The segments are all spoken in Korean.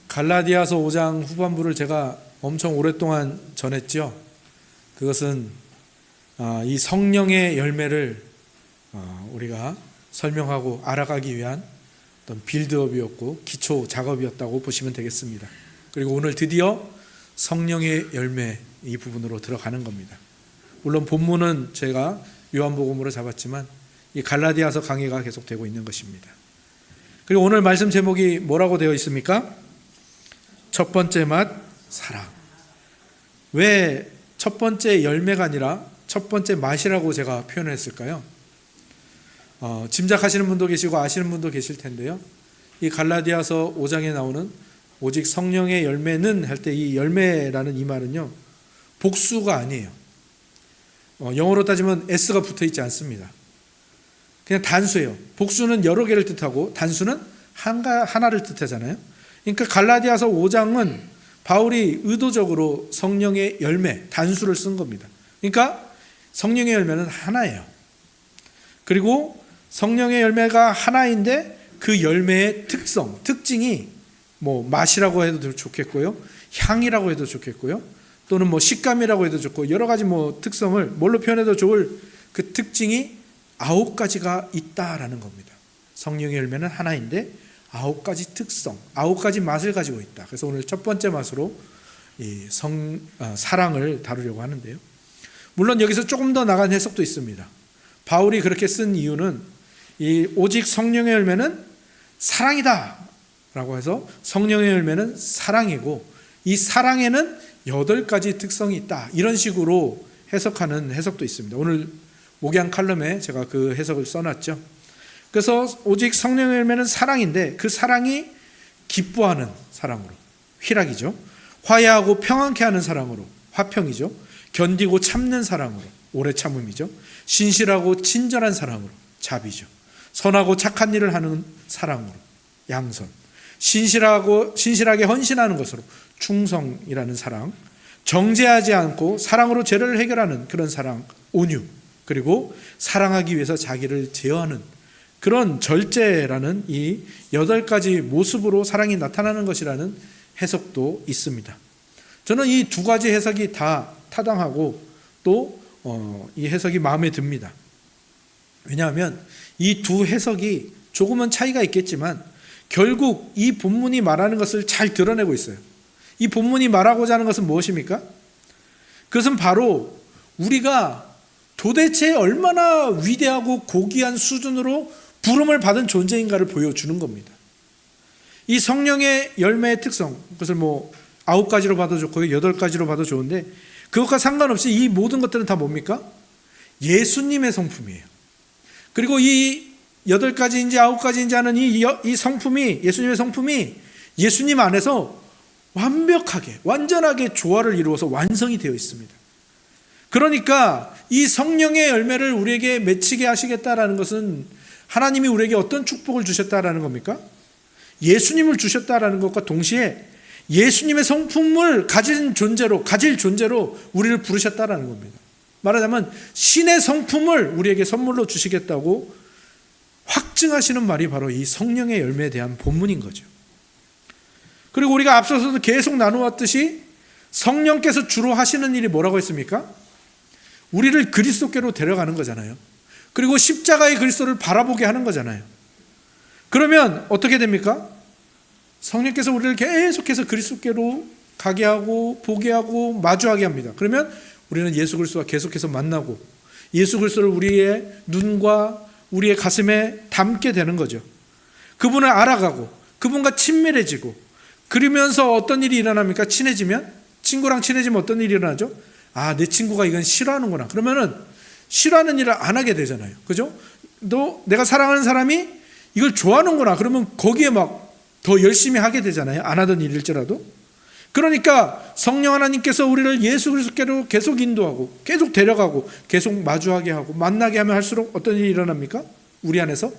갈라디아서 5장 후반부를 제가 엄청 오랫동안 전했죠. 그것은 이 성령의 열매를 우리가 설명하고 알아가기 위한 어떤 빌드업이었고 기초 작업이었다고 보시면 되겠습니다. 그리고 오늘 드디어 성령의 열매 이 부분으로 들어가는 겁니다. 물론 본문은 제가 요한복음으로 잡았지만 이 갈라디아서 강의가 계속되고 있는 것입니다. 그리고 오늘 말씀 제목이 뭐라고 되어 있습니까? 첫 번째 맛, 사랑. 왜 첫 번째 열매가 아니라 첫 번째 맛이라고 제가 표현했을까요? 짐작하시는 분도 계시고 아시는 분도 계실 텐데요. 이 갈라디아서 5장에 나오는 오직 성령의 열매는 할 때 이 열매라는 이 말은요, 복수가 아니에요. 영어로 따지면 s가 붙어 있지 않습니다. 그냥 단수예요. 복수는 여러 개를 뜻하고 단수는 하나를 뜻하잖아요. 그러니까 갈라디아서 5장은 바울이 의도적으로 성령의 열매, 단수를 쓴 겁니다. 그러니까 성령의 열매는 하나예요. 그리고 성령의 열매가 하나인데 그 열매의 특징이 맛이라고 해도 좋겠고요, 향이라고 해도 좋겠고요, 또는 식감이라고 해도 좋고 여러 가지 특성을 뭘로 표현해도 좋을 그 특징이 9가지가 있다라는 겁니다. 성령의 열매는 하나인데 9가지 특성, 9가지 맛을 가지고 있다. 그래서 오늘 첫 번째 맛으로 이 사랑을 다루려고 하는데요. 물론 여기서 조금 더 나간 해석도 있습니다. 바울이 그렇게 쓴 이유는 이 오직 성령의 열매는 사랑이다 라고 해서 성령의 열매는 사랑이고 이 사랑에는 8가지 특성이 있다, 이런 식으로 해석하는 해석도 있습니다. 오늘 목양 칼럼에 제가 그 해석을 써놨죠. 그래서 오직 성령의 열매는 사랑인데 그 사랑이 기뻐하는 사랑으로, 희락이죠. 화해하고 평안케 하는 사랑으로, 화평이죠. 견디고 참는 사랑으로, 오래 참음이죠. 신실하고 친절한 사랑으로, 자비죠. 선하고 착한 일을 하는 사랑으로, 양선. 신실하게 헌신하는 것으로, 충성이라는 사랑. 정죄하지 않고 사랑으로 죄를 해결하는 그런 사랑, 온유. 그리고 사랑하기 위해서 자기를 제어하는 그런 절제라는 이 8가지 모습으로 사랑이 나타나는 것이라는 해석도 있습니다. 저는 이 2가지 해석이 다 타당하고 또 이 해석이 마음에 듭니다. 왜냐하면 이 두 해석이 조금은 차이가 있겠지만 결국 이 본문이 말하는 것을 잘 드러내고 있어요. 이 본문이 말하고자 하는 것은 무엇입니까? 그것은 바로 우리가 도대체 얼마나 위대하고 고귀한 수준으로 부름을 받은 존재인가를 보여주는 겁니다. 이 성령의 열매의 특성, 그것을 9가지로 봐도 좋고 8가지로 봐도 좋은데 그것과 상관없이 이 모든 것들은 다 뭡니까? 예수님의 성품이에요. 그리고 이 8가지인지 9가지인지 하는 이 성품이, 예수님의 성품이 예수님 안에서 완벽하게, 완전하게 조화를 이루어서 완성이 되어 있습니다. 그러니까 이 성령의 열매를 우리에게 맺히게 하시겠다라는 것은 하나님이 우리에게 어떤 축복을 주셨다라는 겁니까? 예수님을 주셨다라는 것과 동시에 예수님의 성품을 가질 존재로 우리를 부르셨다라는 겁니다. 말하자면 신의 성품을 우리에게 선물로 주시겠다고 확증하시는 말이 바로 이 성령의 열매에 대한 본문인 거죠. 그리고 우리가 앞서서도 계속 나누었듯이 성령께서 주로 하시는 일이 뭐라고 했습니까? 우리를 그리스도께로 데려가는 거잖아요. 그리고 십자가의 그리스도를 바라보게 하는 거잖아요. 그러면 어떻게 됩니까? 성령께서 우리를 계속해서 그리스도께로 가게 하고 보게 하고 마주하게 합니다. 그러면 우리는 예수 그리스도와 계속해서 만나고 예수 그리스도를 우리의 눈과 우리의 가슴에 담게 되는 거죠. 그분을 알아가고 그분과 친밀해지고, 그러면서 어떤 일이 일어납니까? 친구랑 친해지면 어떤 일이 일어나죠? 내 친구가 이건 싫어하는구나. 그러면은 싫어하는 일을 안 하게 되잖아요. 그죠? 내가 사랑하는 사람이 이걸 좋아하는구나. 그러면 거기에 더 열심히 하게 되잖아요. 안 하던 일일지라도. 그러니까 성령 하나님께서 우리를 예수 그리스도께로 계속 인도하고 계속 데려가고 계속 마주하게 하고 만나게 하면 할수록 어떤 일이 일어납니까? 우리 안에서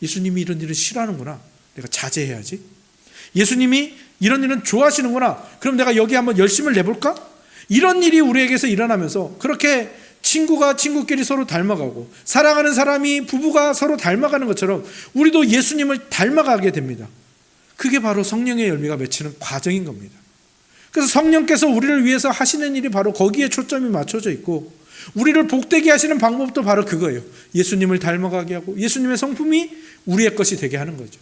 예수님이 이런 일을 싫어하는구나. 내가 자제해야지. 예수님이 이런 일은 좋아하시는구나. 그럼 내가 여기 한번 열심을 내볼까? 이런 일이 우리에게서 일어나면서 그렇게 친구가 친구끼리 서로 닮아가고 사랑하는 사람이 부부가 서로 닮아가는 것처럼 우리도 예수님을 닮아가게 됩니다. 그게 바로 성령의 열매가 맺히는 과정인 겁니다. 그래서 성령께서 우리를 위해서 하시는 일이 바로 거기에 초점이 맞춰져 있고, 우리를 복되게 하시는 방법도 바로 그거예요. 예수님을 닮아가게 하고 예수님의 성품이 우리의 것이 되게 하는 거죠.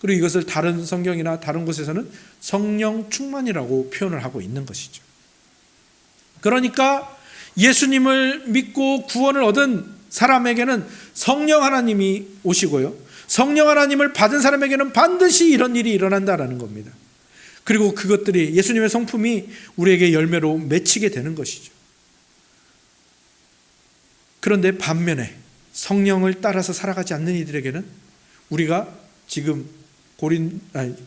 그리고 이것을 다른 성경이나 다른 곳에서는 성령 충만이라고 표현을 하고 있는 것이죠. 그러니까 예수님을 믿고 구원을 얻은 사람에게는 성령 하나님이 오시고요, 성령 하나님을 받은 사람에게는 반드시 이런 일이 일어난다라는 겁니다. 그리고 그것들이 예수님의 성품이 우리에게 열매로 맺히게 되는 것이죠. 그런데 반면에 성령을 따라서 살아가지 않는 이들에게는 우리가 지금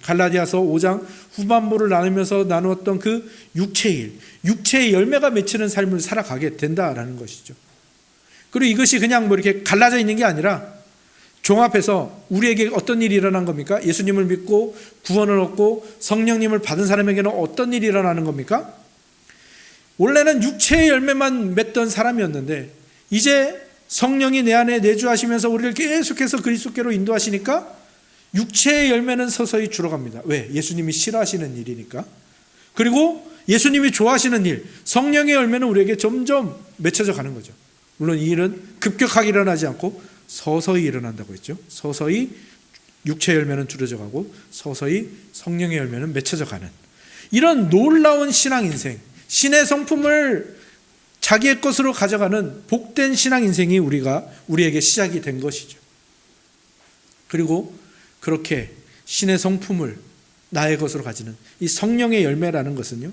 갈라디아서 5장 후반부를 나누면서 나누었던 그 육체의 열매가 맺히는 삶을 살아가게 된다라는 것이죠. 그리고 이것이 그냥 뭐 이렇게 갈라져 있는 게 아니라 종합해서 우리에게 어떤 일이 일어난 겁니까? 예수님을 믿고 구원을 얻고 성령님을 받은 사람에게는 어떤 일이 일어나는 겁니까? 원래는 육체의 열매만 맺던 사람이었는데 이제 성령이 내 안에 내주하시면서 우리를 계속해서 그리스도께로 인도하시니까 육체의 열매는 서서히 줄어갑니다. 왜? 예수님이 싫어하시는 일이니까. 그리고 예수님이 좋아하시는 일, 성령의 열매는 우리에게 점점 맺혀져 가는 거죠. 물론 이 일은 급격하게 일어나지 않고 서서히 일어난다고 했죠. 서서히 육체의 열매는 줄어져 가고 서서히 성령의 열매는 맺혀져 가는, 이런 놀라운 신앙 인생, 신의 성품을 자기의 것으로 가져가는 복된 신앙 인생이 우리에게 시작이 된 것이죠. 그리고 그렇게 신의 성품을 나의 것으로 가지는 이 성령의 열매라는 것은요,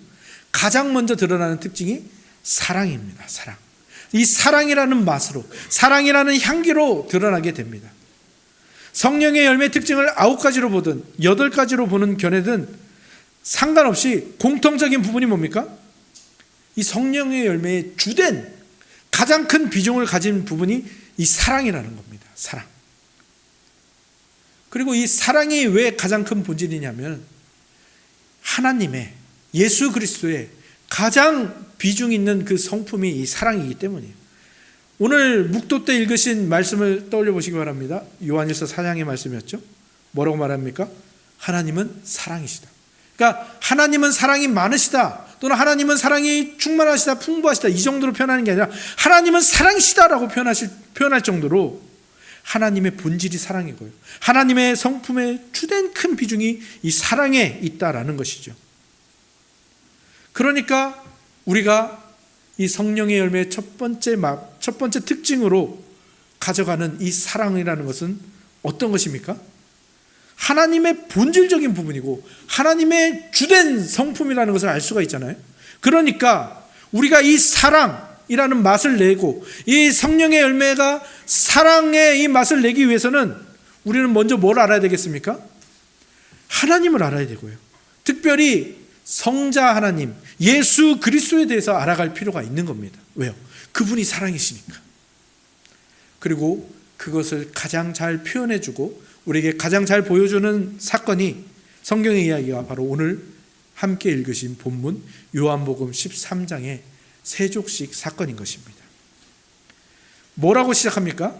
가장 먼저 드러나는 특징이 사랑입니다. 사랑. 이 사랑이라는 맛으로, 사랑이라는 향기로 드러나게 됩니다. 성령의 열매 특징을 9가지로 보든 8가지로 보는 견해든 상관없이 공통적인 부분이 뭡니까? 이 성령의 열매의 주된 가장 큰 비중을 가진 부분이 이 사랑이라는 겁니다. 사랑. 그리고 이 사랑이 왜 가장 큰 본질이냐면 하나님의, 예수 그리스도의 가장 비중 있는 그 성품이 이 사랑이기 때문이에요. 오늘 묵도 때 읽으신 말씀을 떠올려 보시기 바랍니다. 요한일서 4장의 말씀이었죠. 뭐라고 말합니까? 하나님은 사랑이시다. 그러니까 하나님은 사랑이 많으시다, 또는 하나님은 사랑이 충만하시다, 풍부하시다, 이 정도로 표현하는 게 아니라 하나님은 사랑이시다라고 표현할 정도로 하나님의 본질이 사랑이고요, 하나님의 성품의 주된 큰 비중이 이 사랑에 있다라는 것이죠. 그러니까 우리가 이 성령의 열매의 첫 번째 특징으로 가져가는 이 사랑이라는 것은 어떤 것입니까? 하나님의 본질적인 부분이고 하나님의 주된 성품이라는 것을 알 수가 있잖아요. 그러니까 우리가 이 사랑이라는 맛을 내고 이 성령의 열매가 사랑의 이 맛을 내기 위해서는 우리는 먼저 뭘 알아야 되겠습니까? 하나님을 알아야 되고요, 특별히 성자 하나님, 예수 그리스도에 대해서 알아갈 필요가 있는 겁니다. 왜요? 그분이 사랑이시니까. 그리고 그것을 가장 잘 표현해주고 우리에게 가장 잘 보여주는 사건이 성경의 이야기가 바로 오늘 함께 읽으신 본문 요한복음 13장의 세족식 사건인 것입니다. 뭐라고 시작합니까?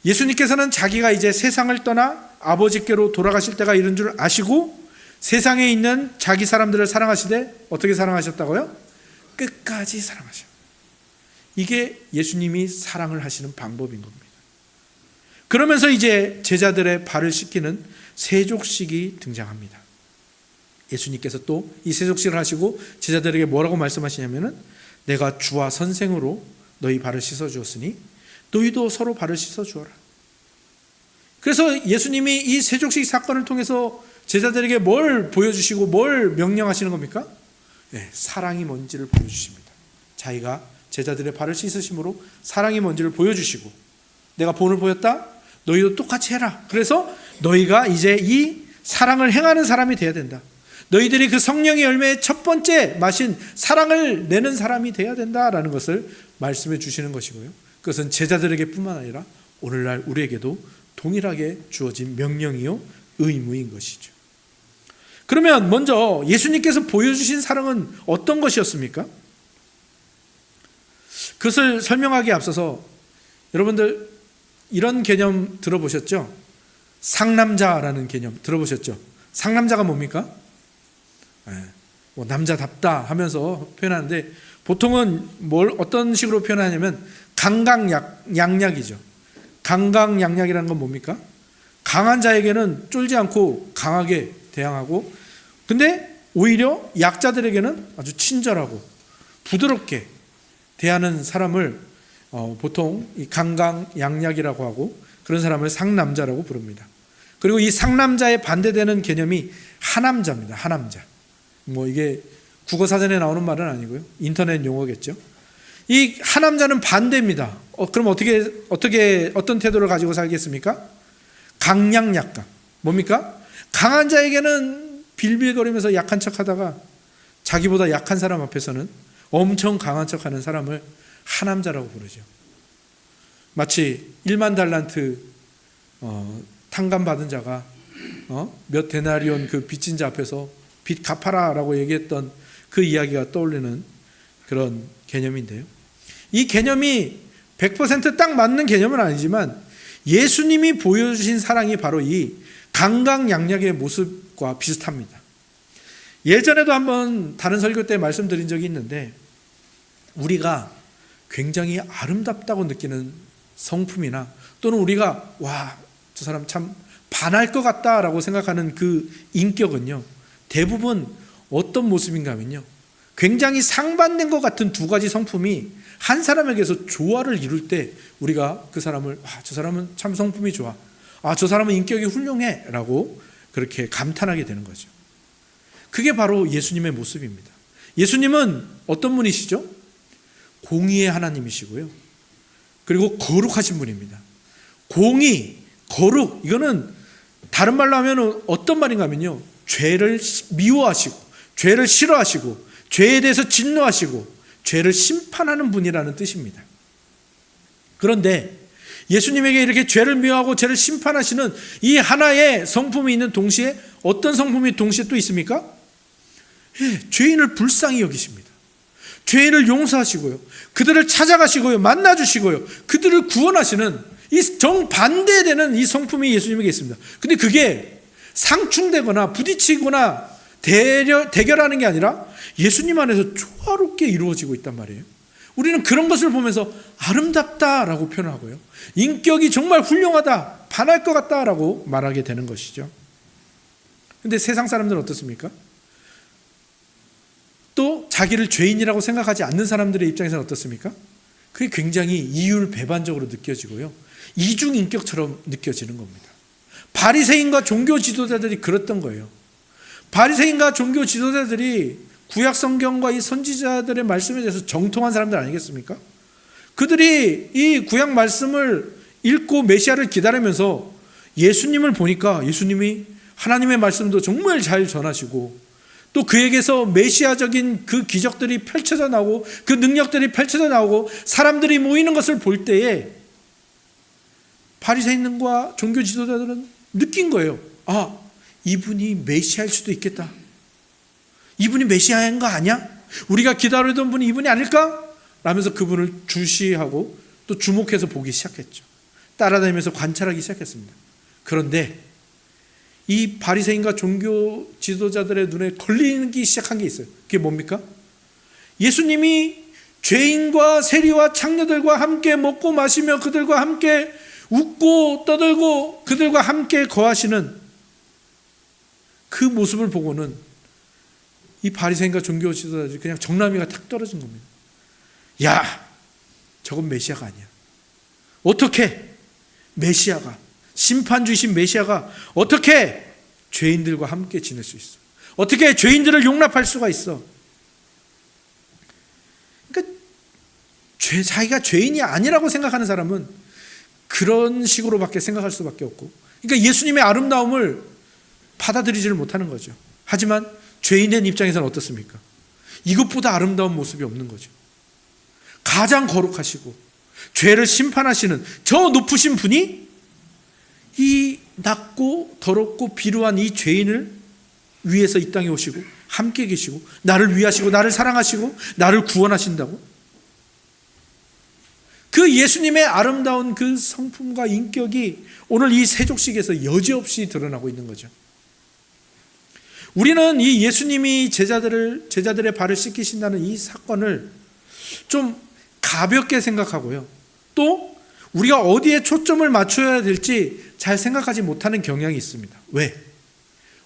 예수님께서는 자기가 이제 세상을 떠나 아버지께로 돌아가실 때가 이른 줄 아시고 세상에 있는 자기 사람들을 사랑하시되 어떻게 사랑하셨다고요? 끝까지 사랑하셔. 이게 예수님이 사랑을 하시는 방법인 겁니다. 그러면서 이제 제자들의 발을 씻기는 세족식이 등장합니다. 예수님께서 또 이 세족식을 하시고 제자들에게 뭐라고 말씀하시냐면은 내가 주와 선생으로 너희 발을 씻어 주었으니 너희도 서로 발을 씻어 주어라. 그래서 예수님이 이 세족식 사건을 통해서 제자들에게 뭘 보여주시고 뭘 명령하시는 겁니까? 네, 사랑이 뭔지를 보여주십니다. 자기가 제자들의 발을 씻으심으로 사랑이 뭔지를 보여주시고, 내가 본을 보였다? 너희도 똑같이 해라. 그래서 너희가 이제 이 사랑을 행하는 사람이 되어야 된다. 너희들이 그 성령의 열매의 첫 번째 마신 사랑을 내는 사람이 되어야 된다라는 것을 말씀해 주시는 것이고요, 그것은 제자들에게 뿐만 아니라 오늘날 우리에게도 동일하게 주어진 명령이요 의무인 것이죠. 그러면 먼저 예수님께서 보여주신 사랑은 어떤 것이었습니까? 그것을 설명하기에 앞서서 여러분들 이런 개념 들어보셨죠? 상남자라는 개념 들어보셨죠? 상남자가 뭡니까? 뭐 남자답다 하면서 표현하는데 보통은 어떤 식으로 표현하냐면 강강약약이죠. 강강약약이라는 건 뭡니까? 강한 자에게는 쫄지 않고 강하게 대항하고, 근데 오히려 약자들에게는 아주 친절하고 부드럽게 대하는 사람을 보통 이 강강약약이라고 하고, 그런 사람을 상남자라고 부릅니다. 그리고 이 상남자에 반대되는 개념이 하남자입니다. 하남자. 뭐 이게 국어사전에 나오는 말은 아니고요, 인터넷 용어겠죠. 이 하남자는 반대입니다. 그럼 어떤 태도를 가지고 살겠습니까? 강약약강. 뭡니까? 강한 자에게는 빌빌거리면서 약한 척하다가 자기보다 약한 사람 앞에서는 엄청 강한 척하는 사람을 하남자라고 부르죠. 마치 1만 달란트 탕감 받은 자가 몇 데나리온 그 빚진 자 앞에서 빚 갚아라라고 얘기했던 그 이야기가 떠올리는 그런 개념인데요. 이 개념이 100% 딱 맞는 개념은 아니지만 예수님이 보여주신 사랑이 바로 이 강강약약의 모습과 비슷합니다. 예전에도 한번 다른 설교 때 말씀드린 적이 있는데, 우리가 굉장히 아름답다고 느끼는 성품이나 또는 우리가 와, 저 사람 참 반할 것 같다라고 생각하는 그 인격은요, 대부분 어떤 모습인가 하면요, 굉장히 상반된 것 같은 두 가지 성품이 한 사람에게서 조화를 이룰 때 우리가 그 사람을 저 사람은 참 성품이 좋아, 저 사람은 인격이 훌륭해 라고 그렇게 감탄하게 되는 거죠. 그게 바로 예수님의 모습입니다. 예수님은 어떤 분이시죠? 공의의 하나님이시고요, 그리고 거룩하신 분입니다. 공의, 거룩, 이거는 다른 말로 하면 어떤 말인가 하면요, 죄를 미워하시고 죄를 싫어하시고 죄에 대해서 진노하시고 죄를 심판하는 분이라는 뜻입니다. 그런데 예수님에게 이렇게 죄를 미워하고 죄를 심판하시는 이 하나의 성품이 있는 동시에 어떤 성품이 동시에 또 있습니까? 죄인을 불쌍히 여기십니다. 죄인을 용서하시고요, 그들을 찾아가시고요, 만나주시고요, 그들을 구원하시는 이 정반대되는 이 성품이 예수님에게 있습니다. 근데 그게 상충되거나 부딪히거나 대결하는 게 아니라 예수님 안에서 조화롭게 이루어지고 있단 말이에요. 우리는 그런 것을 보면서 아름답다라고 표현하고요, 인격이 정말 훌륭하다, 반할 것 같다라고 말하게 되는 것이죠. 근데 세상 사람들은 어떻습니까? 또 자기를 죄인이라고 생각하지 않는 사람들의 입장에서는 어떻습니까? 그게 굉장히 이율배반적으로 느껴지고요, 이중인격처럼 느껴지는 겁니다. 바리새인과 종교 지도자들이 그랬던 거예요. 바리새인과 종교 지도자들이 구약 성경과 이 선지자들의 말씀에 대해서 정통한 사람들 아니겠습니까? 그들이 이 구약 말씀을 읽고 메시아를 기다리면서 예수님을 보니까 예수님이 하나님의 말씀도 정말 잘 전하시고, 또 그에게서 메시아적인 그 기적들이 펼쳐져 나오고 그 능력들이 펼쳐져 나오고 사람들이 모이는 것을 볼 때에 바리새인과 종교 지도자들은 느낀 거예요. 이분이 메시아일 수도 있겠다. 이분이 메시아인 거 아니야? 우리가 기다리던 분이 이분이 아닐까? 라면서 그분을 주시하고 또 주목해서 보기 시작했죠. 따라다니면서 관찰하기 시작했습니다. 그런데 이 바리새인과 종교 지도자들의 눈에 걸리기 시작한 게 있어요. 그게 뭡니까? 예수님이 죄인과 세리와 창녀들과 함께 먹고 마시며 그들과 함께 웃고 떠들고 그들과 함께 거하시는 그 모습을 보고는 이 바리새인과 종교 지도자들이 그냥 정나미가 탁 떨어진 겁니다. 야, 저건 메시아가 아니야. 어떻게 메시아가, 심판주이신 메시아가 어떻게 죄인들과 함께 지낼 수 있어? 어떻게 죄인들을 용납할 수가 있어? 그러니까 자기가 죄인이 아니라고 생각하는 사람은 그런 식으로밖에 생각할 수밖에 없고, 그러니까 예수님의 아름다움을 받아들이지를 못하는 거죠. 하지만 죄인의 입장에서는 어떻습니까? 이것보다 아름다운 모습이 없는 거죠. 가장 거룩하시고 죄를 심판하시는 저 높으신 분이 이 낮고 더럽고 비루한 이 죄인을 위해서 이 땅에 오시고 함께 계시고 나를 위하시고 나를 사랑하시고 나를 구원하신다고? 그 예수님의 아름다운 그 성품과 인격이 오늘 이 세족식에서 여지없이 드러나고 있는 거죠. 우리는 이 예수님이 제자들의 발을 씻기신다는 이 사건을 좀 가볍게 생각하고요. 또 우리가 어디에 초점을 맞춰야 될지 잘 생각하지 못하는 경향이 있습니다. 왜?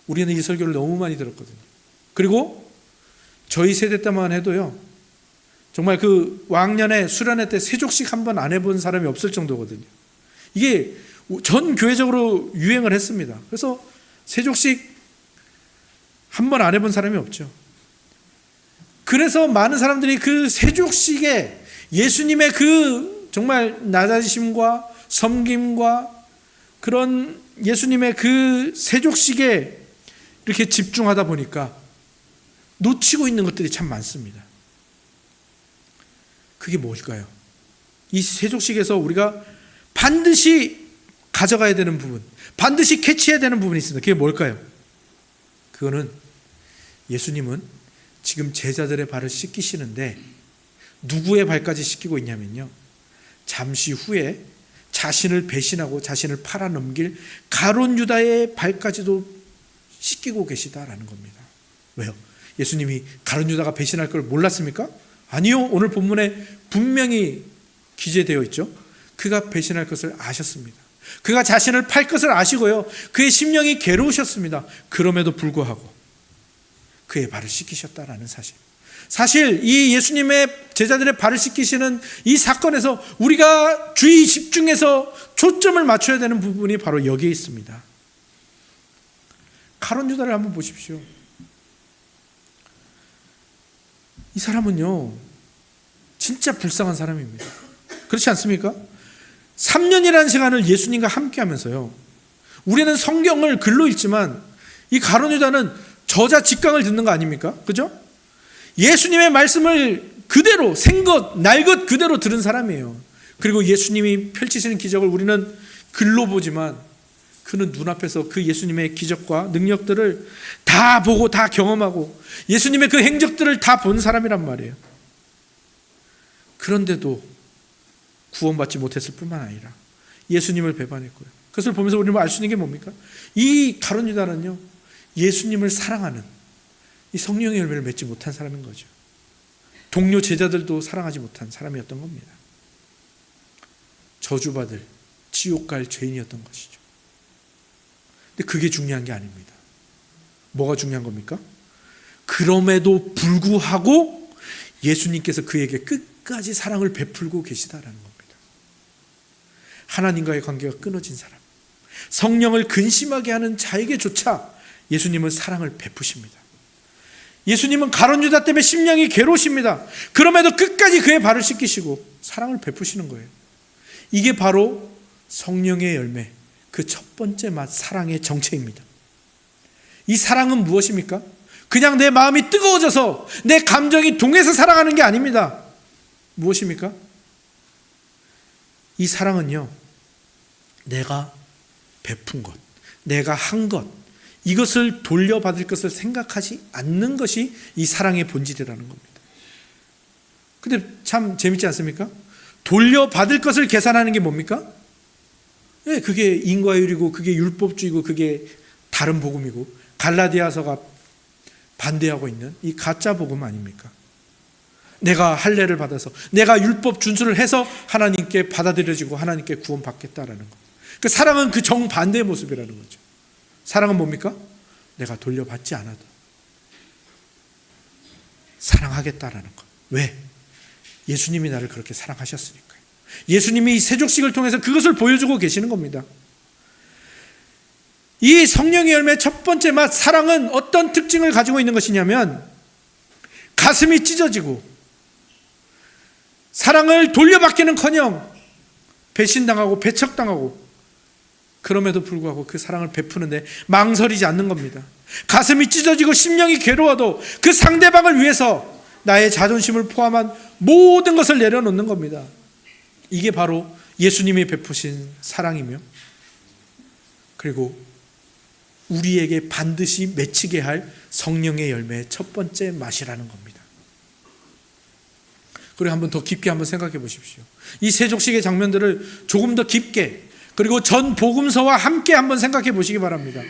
우리는 이 설교를 너무 많이 들었거든요. 그리고 저희 세대 때만 해도요, 정말 그 왕년에 수련회 때 세족식 한 번 안 해본 사람이 없을 정도거든요. 이게 전 교회적으로 유행을 했습니다. 그래서 세족식 한 번 안 해본 사람이 없죠. 그래서 많은 사람들이 그 세족식에 예수님의 그 정말 낮아지심과 섬김과 그런 예수님의 그 세족식에 이렇게 집중하다 보니까 놓치고 있는 것들이 참 많습니다. 그게 뭘까요? 이 세족식에서 우리가 반드시 가져가야 되는 부분, 반드시 캐치해야 되는 부분이 있습니다. 그게 뭘까요? 그거는 예수님은 지금 제자들의 발을 씻기시는데 누구의 발까지 씻기고 있냐면요, 잠시 후에 자신을 배신하고 자신을 팔아넘길 가룟 유다의 발까지도 씻기고 계시다라는 겁니다. 왜요? 예수님이 가룟 유다가 배신할 걸 몰랐습니까? 아니요. 오늘 본문에 분명히 기재되어 있죠. 그가 배신할 것을 아셨습니다. 그가 자신을 팔 것을 아시고요, 그의 심령이 괴로우셨습니다. 그럼에도 불구하고 그의 발을 씻기셨다라는 사실. 사실 이 예수님의 제자들의 발을 씻기시는 이 사건에서 우리가 주의 집중해서 초점을 맞춰야 되는 부분이 바로 여기에 있습니다. 가룟 유다를 한번 보십시오. 이 사람은요, 진짜 불쌍한 사람입니다. 그렇지 않습니까? 3년이라는 시간을 예수님과 함께 하면서요, 우리는 성경을 글로 읽지만 이 가룟 유다는 저자 직강을 듣는 거 아닙니까? 그죠? 예수님의 말씀을 그대로 생것 날것 그대로 들은 사람이에요. 그리고 예수님이 펼치시는 기적을 우리는 글로 보지만 그는 눈앞에서 그 예수님의 기적과 능력들을 다 보고 다 경험하고 예수님의 그 행적들을 다 본 사람이란 말이에요. 그런데도 구원받지 못했을 뿐만 아니라 예수님을 배반했고요. 그것을 보면서 우리는 알 수 있는 게 뭡니까? 이 가룟 유다는요, 예수님을 사랑하는 이 성령의 열매를 맺지 못한 사람인 거죠. 동료 제자들도 사랑하지 못한 사람이었던 겁니다. 저주받을 지옥 갈 죄인이었던 것이죠. 근데 그게 중요한 게 아닙니다. 뭐가 중요한 겁니까? 그럼에도 불구하고 예수님께서 그에게 끝까지 사랑을 베풀고 계시다라는 겁니다. 하나님과의 관계가 끊어진 사람, 성령을 근심하게 하는 자에게조차 예수님은 사랑을 베푸십니다. 예수님은 가룟 유다 때문에 심령이 괴로우십니다. 그럼에도 끝까지 그의 발을 씻기시고 사랑을 베푸시는 거예요. 이게 바로 성령의 열매, 그 첫 번째 맛, 사랑의 정체입니다. 이 사랑은 무엇입니까? 그냥 내 마음이 뜨거워져서 내 감정이 동해서 사랑하는 게 아닙니다. 무엇입니까? 이 사랑은요, 내가 베푼 것, 내가 한 것, 이것을 돌려받을 것을 생각하지 않는 것이 이 사랑의 본질이라는 겁니다. 근데 참 재밌지 않습니까? 돌려받을 것을 계산하는 게 뭡니까? 네, 그게 인과율이고 그게 율법주의고 그게 다른 복음이고 갈라디아서가 반대하고 있는 이 가짜 복음 아닙니까? 내가 할례를 받아서 내가 율법 준수를 해서 하나님께 받아들여지고 하나님께 구원받겠다라는 것. 그 사랑은 그 정반대의 모습이라는 거죠. 사랑은 뭡니까? 내가 돌려받지 않아도 사랑하겠다라는 것. 왜? 예수님이 나를 그렇게 사랑하셨으니까요. 예수님이 이 세족식을 통해서 그것을 보여주고 계시는 겁니다. 이 성령의 열매 첫 번째 맛, 사랑은 어떤 특징을 가지고 있는 것이냐면 가슴이 찢어지고 사랑을 돌려받기는커녕 배신당하고 배척당하고 그럼에도 불구하고 그 사랑을 베푸는데 망설이지 않는 겁니다. 가슴이 찢어지고 심령이 괴로워도 그 상대방을 위해서 나의 자존심을 포함한 모든 것을 내려놓는 겁니다. 이게 바로 예수님이 베푸신 사랑이며 그리고 우리에게 반드시 맺히게 할 성령의 열매의 첫 번째 맛이라는 겁니다. 그리고 한번 더 깊게 한번 생각해 보십시오. 이 세족식의 장면들을 조금 더 깊게, 그리고 전 복음서와 함께 한번 생각해 보시기 바랍니다.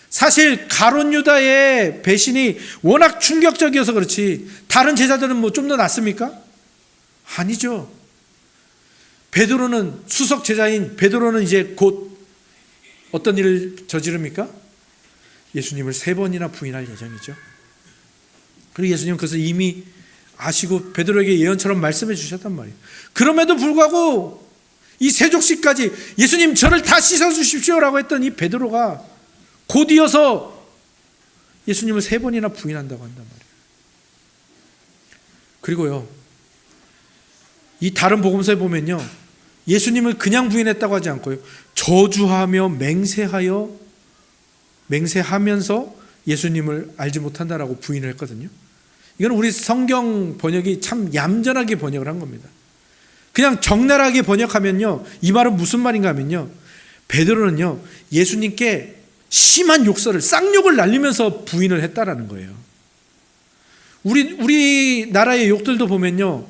사실 가룟 유다의 배신이 워낙 충격적이어서 그렇지 다른 제자들은 뭐 좀 더 낫습니까? 아니죠. 베드로는, 수석 제자인 베드로는 이제 곧 어떤 일을 저지릅니까? 예수님을 3번이나 부인할 예정이죠. 그리고 예수님은 그것을 이미 아시고 베드로에게 예언처럼 말씀해 주셨단 말이에요. 그럼에도 불구하고 이 세족식까지 예수님 저를 다 씻어주십시오라고 했던 이 베드로가 곧 이어서 예수님을 3번이나 부인한다고 한단 말이에요. 그리고요, 이 다른 복음서에 보면요, 예수님을 그냥 부인했다고 하지 않고요, 저주하며 맹세하면서 예수님을 알지 못한다라고 부인을 했거든요. 이건 우리 성경 번역이 참 얌전하게 번역을 한 겁니다. 그냥 적나라하게 번역하면요, 이 말은 무슨 말인가 하면요, 베드로는요 예수님께 심한 욕설을, 쌍욕을 날리면서 부인을 했다라는 거예요. 우리 나라의 욕들도 보면요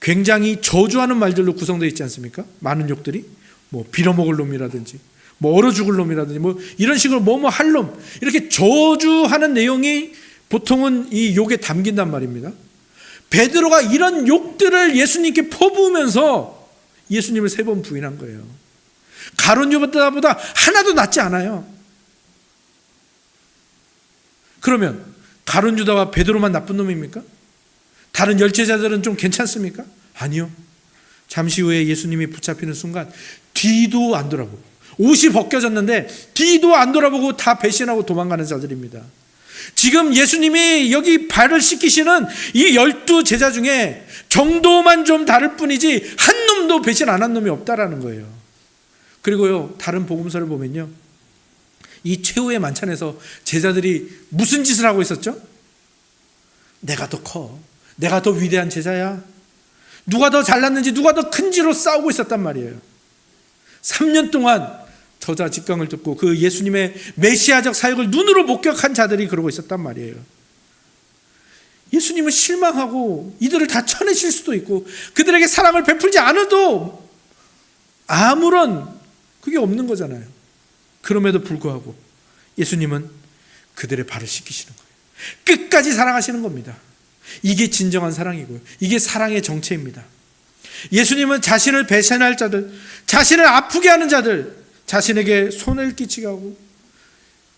굉장히 저주하는 말들로 구성되어 있지 않습니까? 많은 욕들이 뭐 빌어먹을 놈이라든지 뭐 얼어 죽을 놈이라든지 뭐 이런 식으로 뭐뭐 할 놈, 이렇게 저주하는 내용이 보통은 이 욕에 담긴단 말입니다. 베드로가 이런 욕들을 예수님께 퍼부으면서 예수님을 3번 부인한 거예요. 가룟 유다보다 하나도 낫지 않아요. 그러면 가룟 유다와 베드로만 나쁜 놈입니까? 다른 열제자들은 좀 괜찮습니까? 아니요. 잠시 후에 예수님이 붙잡히는 순간 뒤도 안 돌아보고, 옷이 벗겨졌는데 뒤도 안 돌아보고 다 배신하고 도망가는 자들입니다. 지금 예수님이 여기 발을 씻기시는 이 12제자 중에 정도만 좀 다를 뿐이지 한 놈도 배신 안 한 놈이 없다라는 거예요. 그리고요, 다른 복음서를 보면요, 이 최후의 만찬에서 제자들이 무슨 짓을 하고 있었죠? 내가 더 커, 내가 더 위대한 제자야, 누가 더 잘났는지, 누가 더 큰지로 싸우고 있었단 말이에요. 3년 동안 저자 직강을 듣고 그 예수님의 메시아적 사역을 눈으로 목격한 자들이 그러고 있었단 말이에요. 예수님은 실망하고 이들을 다 쳐내실 수도 있고 그들에게 사랑을 베풀지 않아도 아무런 그게 없는 거잖아요. 그럼에도 불구하고 예수님은 그들의 발을 씻기시는 거예요. 끝까지 사랑하시는 겁니다. 이게 진정한 사랑이고요, 이게 사랑의 정체입니다. 예수님은 자신을 배신할 자들, 자신을 아프게 하는 자들, 자신에게 손해를 끼치게 하고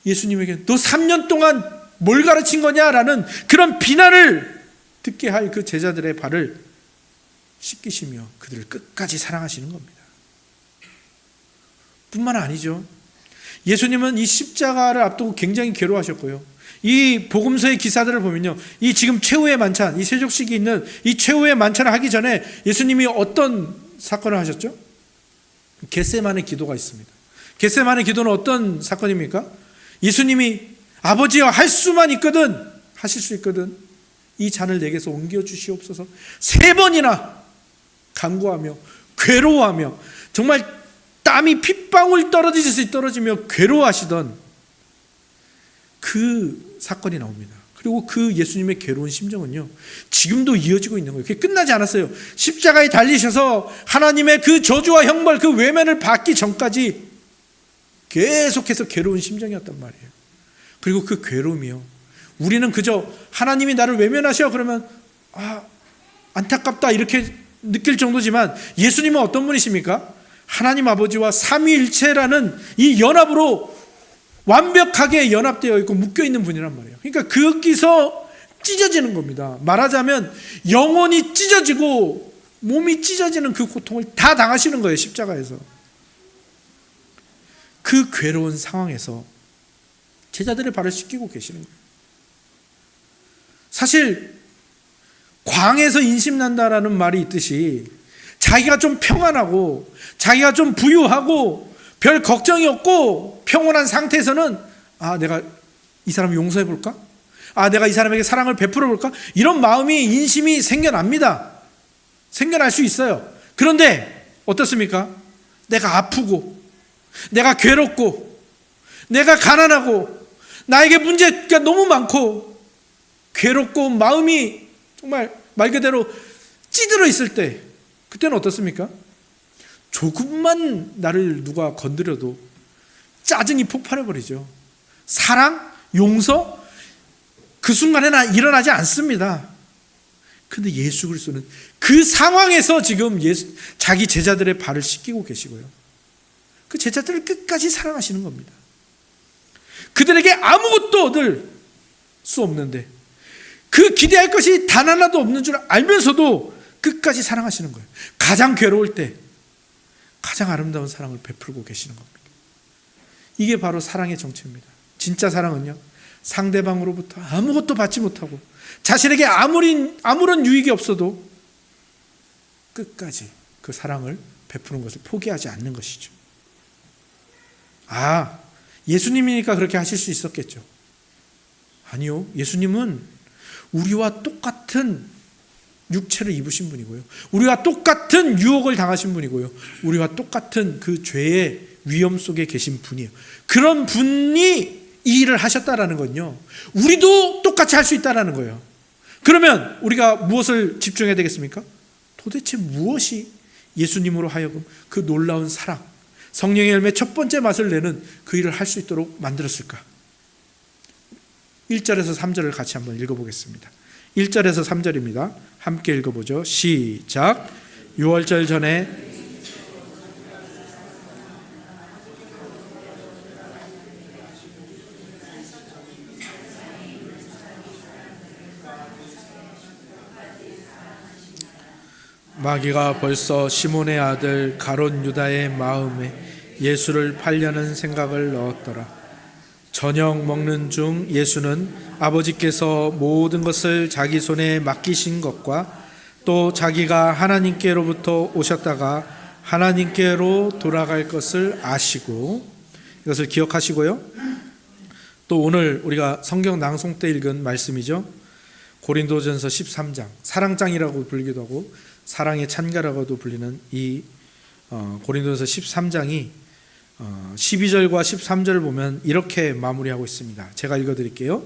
예수님에게 너 3년 동안 뭘 가르친 거냐라는 그런 비난을 듣게 할 그 제자들의 발을 씻기시며 그들을 끝까지 사랑하시는 겁니다. 뿐만 아니죠, 예수님은 이 십자가를 앞두고 굉장히 괴로워하셨고요, 이 복음서의 기사들을 보면요, 이 지금 최후의 만찬, 이 세족식이 있는 이 최후의 만찬을 하기 전에 예수님이 어떤 사건을 하셨죠? 겟세마네 기도가 있습니다. 겟세마네 기도는 어떤 사건입니까? 예수님이 아버지여 할 수만 있거든, 하실 수 있거든 이 잔을 내게서 옮겨 주시옵소서 3번이나 간구하며 괴로워하며 정말 땀이 핏방울 떨어지듯이 떨어지며 괴로워하시던 그 사건이 나옵니다. 그리고 그 예수님의 괴로운 심정은요 지금도 이어지고 있는 거예요. 그게 끝나지 않았어요. 십자가에 달리셔서 하나님의 그 저주와 형벌, 그 외면을 받기 전까지 계속해서 괴로운 심정이었단 말이에요. 그리고 그 괴로움이요, 우리는 그저 하나님이 나를 외면하셔 그러면 안타깝다 이렇게 느낄 정도지만 예수님은 어떤 분이십니까? 하나님 아버지와 삼위일체라는 이 연합으로 완벽하게 연합되어 있고 묶여 있는 분이란 말이에요. 그러니까 거기서 찢어지는 겁니다. 말하자면 영혼이 찢어지고 몸이 찢어지는 그 고통을 다 당하시는 거예요, 십자가에서. 그 괴로운 상황에서 제자들의 발을 씻기고 계시는 거예요. 사실 광에서 인심난다라는 말이 있듯이 자기가 좀 평안하고 자기가 좀 부유하고 별 걱정이 없고 평온한 상태에서는 내가 이 사람을 용서해 볼까? 내가 이 사람에게 사랑을 베풀어 볼까? 이런 마음이, 인심이 생겨납니다. 생겨날 수 있어요. 그런데 어떻습니까? 내가 아프고 내가 괴롭고 내가 가난하고 나에게 문제가 너무 많고 괴롭고 마음이 정말 말 그대로 찌들어 있을 때 그때는 어떻습니까? 조금만 나를 누가 건드려도 짜증이 폭발해버리죠. 사랑, 용서 그 순간에는 일어나지 않습니다. 근데 예수 그리스도는 그 상황에서 지금 자기 제자들의 발을 씻기고 계시고요. 그 제자들을 끝까지 사랑하시는 겁니다. 그들에게 아무것도 얻을 수 없는데 그 기대할 것이 단 하나도 없는 줄 알면서도 끝까지 사랑하시는 거예요. 가장 괴로울 때 가장 아름다운 사랑을 베풀고 계시는 겁니다. 이게 바로 사랑의 정체입니다. 진짜 사랑은요, 상대방으로부터 아무것도 받지 못하고 자신에게 아무런 유익이 없어도 끝까지 그 사랑을 베푸는 것을 포기하지 않는 것이죠. 예수님이니까 그렇게 하실 수 있었겠죠. 아니요, 예수님은 우리와 똑같은 육체를 입으신 분이고요, 우리와 똑같은 유혹을 당하신 분이고요, 우리와 똑같은 그 죄의 위험 속에 계신 분이에요. 그런 분이 이 일을 하셨다라는 건요, 우리도 똑같이 할 수 있다라는 거예요. 그러면 우리가 무엇을 집중해야 되겠습니까? 도대체 무엇이 예수님으로 하여금 그 놀라운 사랑, 성령의 열매 첫 번째 맛을 내는 그 일을 할 수 있도록 만들었을까? 1절에서 3절을 같이 한번 읽어보겠습니다. 1절에서 3절입니다. 함께 읽어보죠. 시작. 6월절 전에 마귀가 벌써 시몬의 아들 가롯 유다의 마음에 예수를 팔려는 생각을 넣었더라. 저녁 먹는 중 예수는 아버지께서 모든 것을 자기 손에 맡기신 것과 또 자기가 하나님께로부터 오셨다가 하나님께로 돌아갈 것을 아시고, 이것을 기억하시고요, 또 오늘 우리가 성경 낭송 때 읽은 말씀이죠. 고린도전서 13장, 사랑장이라고 불리기도 하고 사랑의 찬가라고도 불리는 이 고린도전서 13장이 12절과 13절을 보면 이렇게 마무리하고 있습니다. 제가 읽어드릴게요.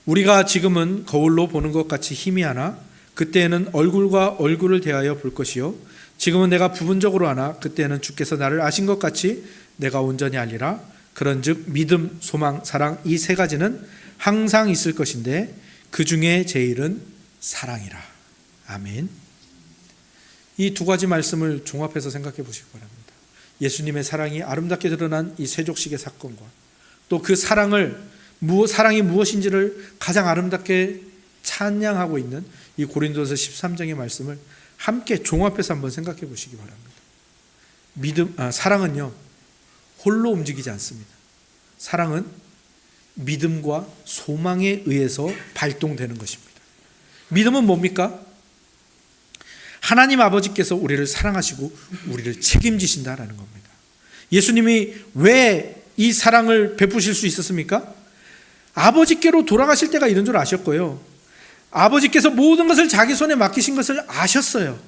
우리가 지금은 거울로 보는 것 같이 희미하나 그때에는 얼굴과 얼굴을 대하여 볼 것이요, 지금은 내가 부분적으로 하나 그때에는 주께서 나를 아신 것 같이 내가 온전히 알리라. 그런즉 믿음, 소망, 사랑, 이 세 가지는 항상 있을 것인데 그 중에 제일은 사랑이라. 아멘. 이 두 가지 말씀을 종합해서 생각해 보시기 바랍니다. 예수님의 사랑이 아름답게 드러난 이 세족식의 사건과 또 그 사랑이 무엇인지를 가장 아름답게 찬양하고 있는 이 고린도서 13장의 말씀을 함께 종합해서 한번 생각해 보시기 바랍니다. 사랑은요, 홀로 움직이지 않습니다. 사랑은 믿음과 소망에 의해서 발동되는 것입니다. 믿음은 뭡니까? 하나님 아버지께서 우리를 사랑하시고 우리를 책임지신다라는 겁니다. 예수님이 왜 이 사랑을 베푸실 수 있었습니까? 아버지께로 돌아가실 때가 이런 줄 아셨고요, 아버지께서 모든 것을 자기 손에 맡기신 것을 아셨어요.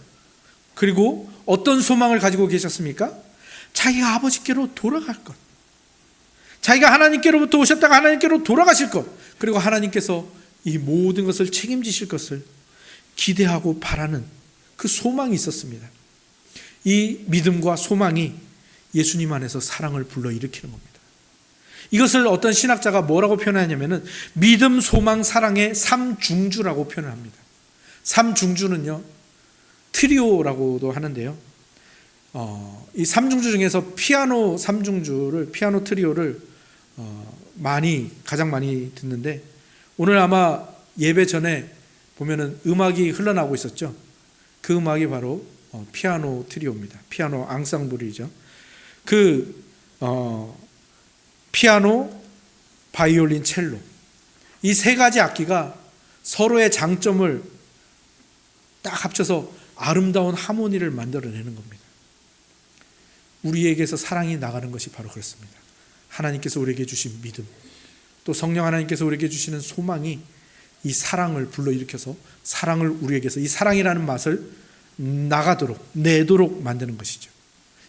그리고 어떤 소망을 가지고 계셨습니까? 자기가 아버지께로 돌아갈 것, 자기가 하나님께로부터 오셨다가 하나님께로 돌아가실 것, 그리고 하나님께서 이 모든 것을 책임지실 것을 기대하고 바라는 그 소망이 있었습니다. 이 믿음과 소망이 예수님 안에서 사랑을 불러일으키는 겁니다. 이것을 어떤 신학자가 뭐라고 표현하냐면은 믿음, 소망, 사랑의 삼중주라고 표현을 합니다. 삼중주는요, 트리오라고도 하는데요, 이 삼중주 중에서 피아노 트리오를 가장 많이 듣는데, 오늘 아마 예배 전에 보면은 음악이 흘러나오고 있었죠. 그 음악이 바로 피아노 트리오입니다. 피아노 앙상블이죠. 피아노, 바이올린, 첼로, 이 세 가지 악기가 서로의 장점을 딱 합쳐서 아름다운 하모니를 만들어내는 겁니다. 우리에게서 사랑이 나가는 것이 바로 그렇습니다. 하나님께서 우리에게 주신 믿음, 또 성령 하나님께서 우리에게 주시는 소망이 이 사랑을 불러일으켜서 사랑을 우리에게서 이 사랑이라는 맛을 내도록 만드는 것이죠.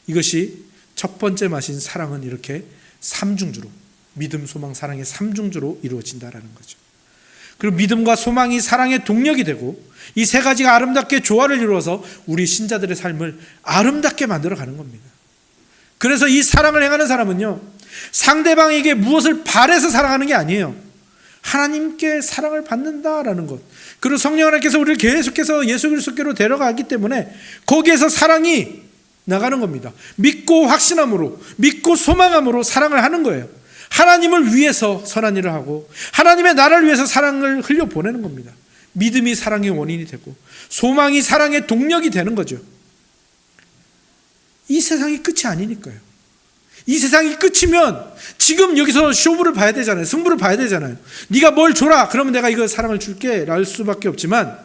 이것이 첫 번째 맛인 사랑은 이렇게 삼중주로, 믿음, 소망, 사랑의 삼중주로 이루어진다라는 거죠. 그리고 믿음과 소망이 사랑의 동력이 되고 이 세 가지가 아름답게 조화를 이루어서 우리 신자들의 삶을 아름답게 만들어가는 겁니다. 그래서 이 사랑을 행하는 사람은요, 상대방에게 무엇을 바래서 사랑하는 게 아니에요. 하나님께 사랑을 받는다라는 것. 그리고 성령 하나님께서 우리를 계속해서 예수 그리스도께로 데려가기 때문에 거기에서 사랑이 나가는 겁니다. 믿고 확신함으로, 믿고 소망함으로 사랑을 하는 거예요. 하나님을 위해서 선한 일을 하고 하나님의 나라를 위해서 사랑을 흘려보내는 겁니다. 믿음이 사랑의 원인이 되고 소망이 사랑의 동력이 되는 거죠. 이 세상이 끝이 아니니까요. 이 세상이 끝이면 지금 여기서 쇼부를 봐야 되잖아요. 승부를 봐야 되잖아요. 네가 뭘 줘라, 그러면 내가 이거 사랑을 줄게 랄 수밖에 없지만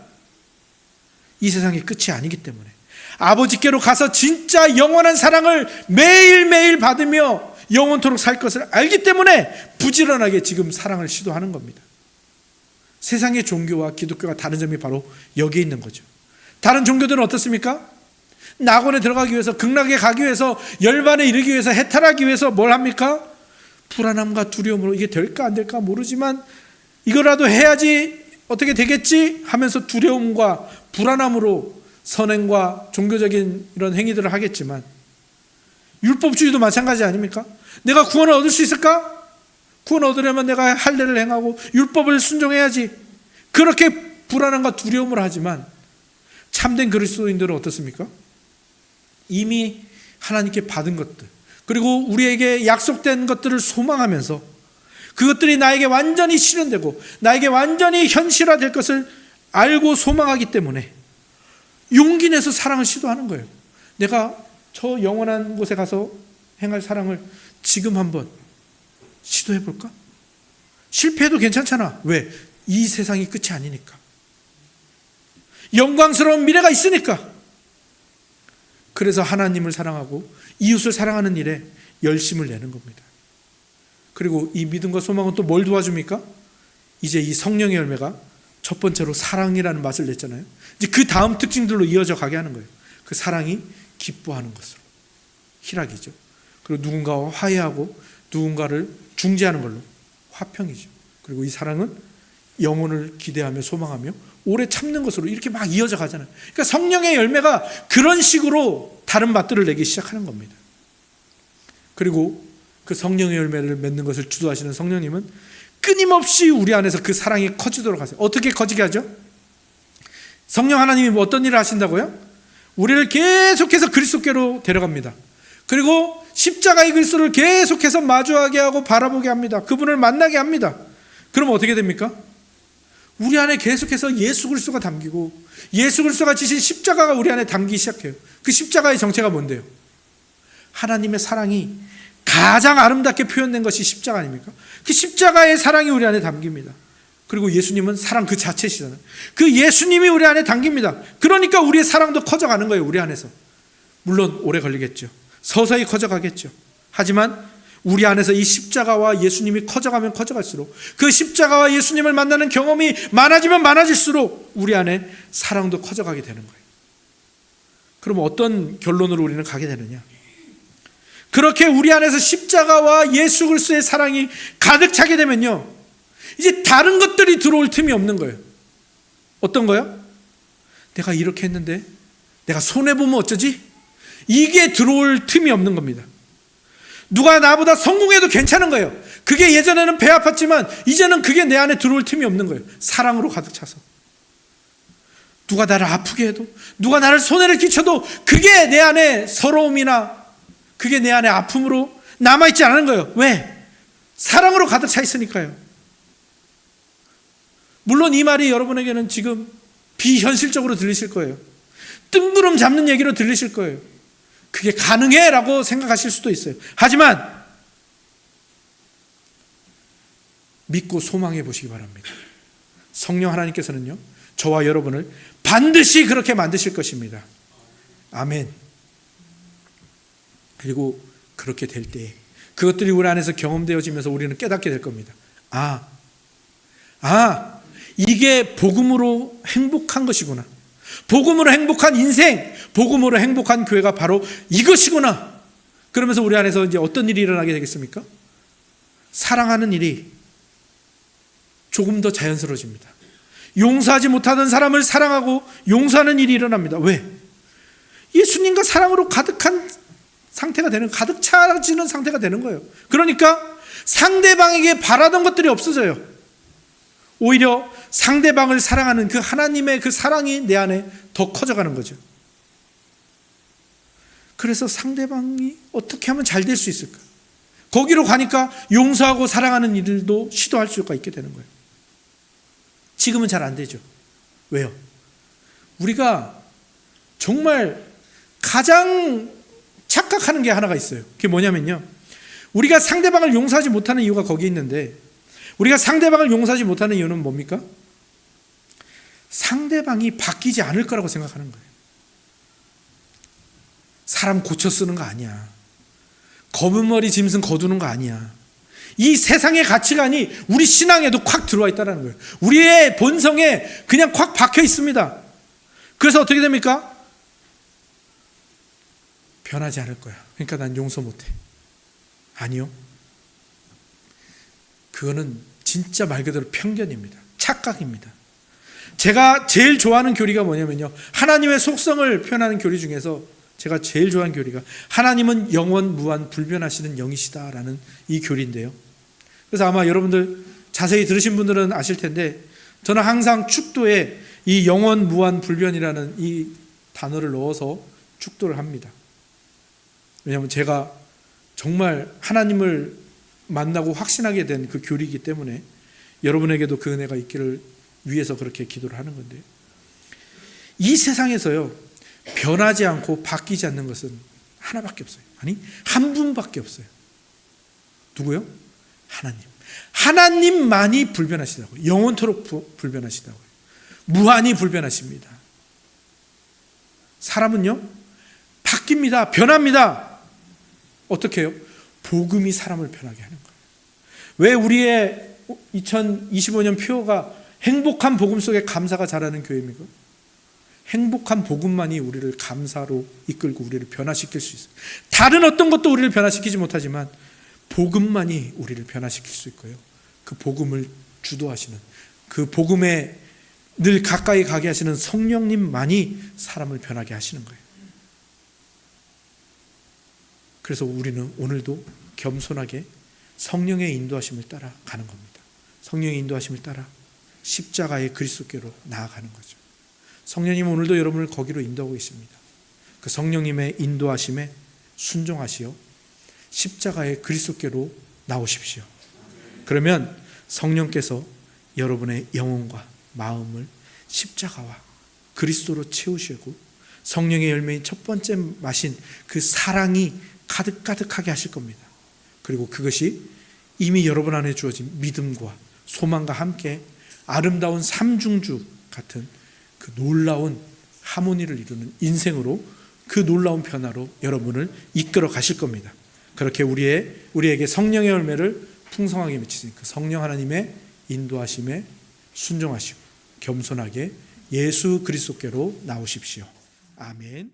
이 세상이 끝이 아니기 때문에 아버지께로 가서 진짜 영원한 사랑을 매일매일 받으며 영원토록 살 것을 알기 때문에 부지런하게 지금 사랑을 시도하는 겁니다. 세상의 종교와 기독교가 다른 점이 바로 여기에 있는 거죠. 다른 종교들은 어떻습니까? 낙원에 들어가기 위해서, 극락에 가기 위해서, 열반에 이르기 위해서, 해탈하기 위해서 뭘 합니까? 불안함과 두려움으로 이게 될까 안 될까 모르지만 이거라도 해야지 어떻게 되겠지 하면서 두려움과 불안함으로 선행과 종교적인 이런 행위들을 하겠지만 율법주의도 마찬가지 아닙니까? 내가 구원을 얻을 수 있을까? 구원을 얻으려면 내가 할례를 행하고 율법을 순종해야지. 그렇게 불안함과 두려움을 하지만 참된 그리스도인들은 어떻습니까? 이미 하나님께 받은 것들, 그리고 우리에게 약속된 것들을 소망하면서 그것들이 나에게 완전히 실현되고 나에게 완전히 현실화될 것을 알고 소망하기 때문에 용기 내서 사랑을 시도하는 거예요. 내가 저 영원한 곳에 가서 행할 사랑을 지금 한번 시도해 볼까? 실패해도 괜찮잖아. 왜? 이 세상이 끝이 아니니까. 영광스러운 미래가 있으니까. 그래서 하나님을 사랑하고 이웃을 사랑하는 일에 열심을 내는 겁니다. 그리고 이 믿음과 소망은 또 뭘 도와줍니까? 이제 이 성령의 열매가 첫 번째로 사랑이라는 맛을 냈잖아요. 이제 그 다음 특징들로 이어져 가게 하는 거예요. 그 사랑이 기뻐하는 것으로. 희락이죠. 그리고 누군가와 화해하고 누군가를 중재하는 걸로 화평이죠. 그리고 이 사랑은 영혼을 기대하며 소망하며 오래 참는 것으로 이렇게 막 이어져 가잖아요. 그러니까 성령의 열매가 그런 식으로 다른 맛들을 내기 시작하는 겁니다. 그리고 그 성령의 열매를 맺는 것을 주도하시는 성령님은 끊임없이 우리 안에서 그 사랑이 커지도록 하세요. 어떻게 커지게 하죠? 성령 하나님이 어떤 일을 하신다고요? 우리를 계속해서 그리스도께로 데려갑니다. 그리고 십자가의 그리스도를 계속해서 마주하게 하고 바라보게 합니다. 그분을 만나게 합니다. 그러면 어떻게 됩니까? 우리 안에 계속해서 예수 그리스도가 담기고 예수 그리스도가 지신 십자가가 우리 안에 담기기 시작해요. 그 십자가의 정체가 뭔데요? 하나님의 사랑이 가장 아름답게 표현된 것이 십자가 아닙니까? 그 십자가의 사랑이 우리 안에 담깁니다. 그리고 예수님은 사랑 그 자체시잖아요. 그 예수님이 우리 안에 담깁니다. 그러니까 우리의 사랑도 커져가는 거예요. 우리 안에서. 물론 오래 걸리겠죠. 서서히 커져가겠죠. 하지만 우리 안에서 이 십자가와 예수님이 커져가면 커져갈수록 그 십자가와 예수님을 만나는 경험이 많아지면 많아질수록 우리 안에 사랑도 커져가게 되는 거예요. 그럼 어떤 결론으로 우리는 가게 되느냐? 그렇게 우리 안에서 십자가와 예수 그리스도의 사랑이 가득 차게 되면요, 이제 다른 것들이 들어올 틈이 없는 거예요. 어떤 거요? 내가 이렇게 했는데 내가 손해보면 어쩌지? 이게 들어올 틈이 없는 겁니다. 누가 나보다 성공해도 괜찮은 거예요. 그게 예전에는 배 아팠지만 이제는 그게 내 안에 들어올 틈이 없는 거예요. 사랑으로 가득 차서. 누가 나를 아프게 해도, 누가 나를 손해를 끼쳐도 그게 내 안에 서러움이나 그게 내 안에 아픔으로 남아있지 않은 거예요. 왜? 사랑으로 가득 차 있으니까요. 물론 이 말이 여러분에게는 지금 비현실적으로 들리실 거예요. 뜬구름 잡는 얘기로 들리실 거예요. 그게 가능해 라고 생각하실 수도 있어요. 하지만 믿고 소망해 보시기 바랍니다. 성령 하나님께서는요, 저와 여러분을 반드시 그렇게 만드실 것입니다. 아멘. 그리고 그렇게 될 때 그것들이 우리 안에서 경험되어지면서 우리는 깨닫게 될 겁니다. 이게 복음으로 행복한 것이구나. 복음으로 행복한 인생, 복음으로 행복한 교회가 바로 이것이구나. 그러면서 우리 안에서 이제 어떤 일이 일어나게 되겠습니까? 사랑하는 일이 조금 더 자연스러워집니다. 용서하지 못하던 사람을 사랑하고 용서하는 일이 일어납니다. 왜? 예수님과 사랑으로 가득한 상태가 되는, 가득 차지는 상태가 되는 거예요. 그러니까 상대방에게 바라던 것들이 없어져요. 오히려 상대방을 사랑하는 그 하나님의 그 사랑이 내 안에 더 커져가는 거죠. 그래서 상대방이 어떻게 하면 잘 될 수 있을까? 거기로 가니까 용서하고 사랑하는 일도 시도할 수가 있게 되는 거예요. 지금은 잘 안 되죠. 왜요? 우리가 정말 가장 착각하는 게 하나가 있어요. 그게 뭐냐면요, 우리가 상대방을 용서하지 못하는 이유가 거기 있는데, 우리가 상대방을 용서하지 못하는 이유는 뭡니까? 상대방이 바뀌지 않을 거라고 생각하는 거예요. 사람 고쳐 쓰는 거 아니야. 검은 머리 짐승 거두는 거 아니야. 이 세상의 가치관이 우리 신앙에도 콱 들어와 있다는 거예요. 우리의 본성에 그냥 콱 박혀 있습니다. 그래서 어떻게 됩니까? 변하지 않을 거야. 그러니까 난 용서 못해. 아니요. 그거는 진짜 말 그대로 편견입니다. 착각입니다. 제가 제일 좋아하는 교리가 뭐냐면요, 하나님의 속성을 표현하는 교리 중에서 제가 제일 좋아하는 교리가 하나님은 영원 무한 불변하시는 영이시다라는 이 교리인데요. 그래서 아마 여러분들 자세히 들으신 분들은 아실 텐데, 저는 항상 축도에 이 영원 무한 불변이라는 이 단어를 넣어서 축도를 합니다. 왜냐하면 제가 정말 하나님을 만나고 확신하게 된 그 교리이기 때문에 여러분에게도 그 은혜가 있기를 위해서 그렇게 기도를 하는 건데요. 이 세상에서요, 변하지 않고 바뀌지 않는 것은 하나밖에 없어요. 아니, 한 분밖에 없어요. 누구요? 하나님. 하나님만이 불변하시다고요. 영원토록 불변하시다고요. 무한히 불변하십니다. 사람은요, 바뀝니다. 변합니다. 어떻게 해요? 복음이 사람을 변하게 하는 거예요. 왜 우리의 2025년 표어가 행복한 복음 속에 감사가 자라는 교회입니까? 행복한 복음만이 우리를 감사로 이끌고 우리를 변화시킬 수 있어요. 다른 어떤 것도 우리를 변화시키지 못하지만 복음만이 우리를 변화시킬 수 있고요. 그 복음을 주도하시는, 그 복음에 늘 가까이 가게 하시는 성령님만이 사람을 변하게 하시는 거예요. 그래서 우리는 오늘도 겸손하게 성령의 인도하심을 따라 가는 겁니다. 성령의 인도하심을 따라 십자가의 그리스도께로 나아가는 거죠. 성령님은 오늘도 여러분을 거기로 인도하고 계십니다. 그 성령님의 인도하심에 순종하시어 십자가의 그리스도께로 나오십시오. 그러면 성령께서 여러분의 영혼과 마음을 십자가와 그리스도로 채우시고 성령의 열매인 첫 번째 마신 그 사랑이 가득가득하게 하실 겁니다. 그리고 그것이 이미 여러분 안에 주어진 믿음과 소망과 함께 아름다운 삼중주 같은 그 놀라운 하모니를 이루는 인생으로, 그 놀라운 변화로 여러분을 이끌어 가실 겁니다. 그렇게 우리에게 성령의 열매를 풍성하게 맺히신 그 성령 하나님의 인도하심에 순종하시고 겸손하게 예수 그리스도께로 나오십시오. 아멘.